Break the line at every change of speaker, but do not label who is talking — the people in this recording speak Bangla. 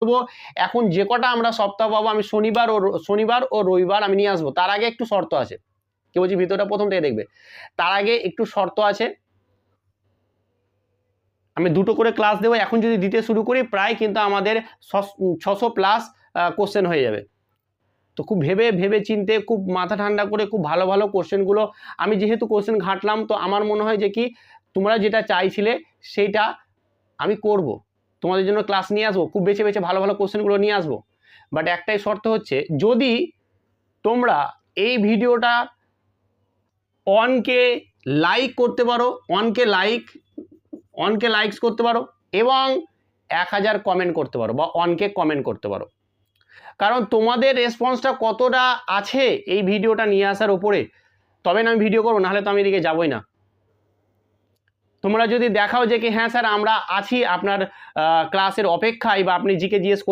করবো এখন যে কটা আমরা সপ্তাহ পাবো আমি শনিবার ও রবিবার আমি নিয়ে আসবো। তার আগে একটু শর্ত আছে, কি বলছি ভিডিওটা প্রথম থেকে দেখবে, তার আগে একটু শর্ত আছে। আমি 2টো করে ক্লাস দেবো, এখন যদি দিতে শুরু করি প্রায় কিন্তু আমাদের 600+ কোশ্চেন হয়ে যাবে। তো খুব ভেবে চিন্তে খুব মাথা ঠান্ডা করে খুব ভালো ভালো কোশ্চেনগুলো আমি যেহেতু কোশ্চেন ঘাঁটলাম, তো আমার মনে হয় যে কি তোমরা যেটা চাইছিলে সেইটা আমি করব, তোমাদের জন্য ক্লাস নিয়ে আসবো, খুব বেছে ভালো ভালো কোশ্চেনগুলো নিয়ে আসবো। বাট একটাই শর্ত হচ্ছে, যদি তোমরা এই ভিডিওটা 1K লাইক করতে পারো, 1K লাইকস করতে পারো এবং 1000 কমেন্ট করতে পারো বা 1K কমেন্ট করতে পারো। কারণ তোমাদের রেসপন্সটা কতটা আছে এই ভিডিওটা নিয়ে আসার উপরে, তবে না আমি ভিডিও করবো, নাহলে তো আমি এদিকে যাবই না। তোমরা যদি দেখাও যে কি হ্যাঁ স্যার আমরা আছি আপনার ক্লাসের অপেক্ষায় বা আপনি জিকে জিজ্ঞেস করি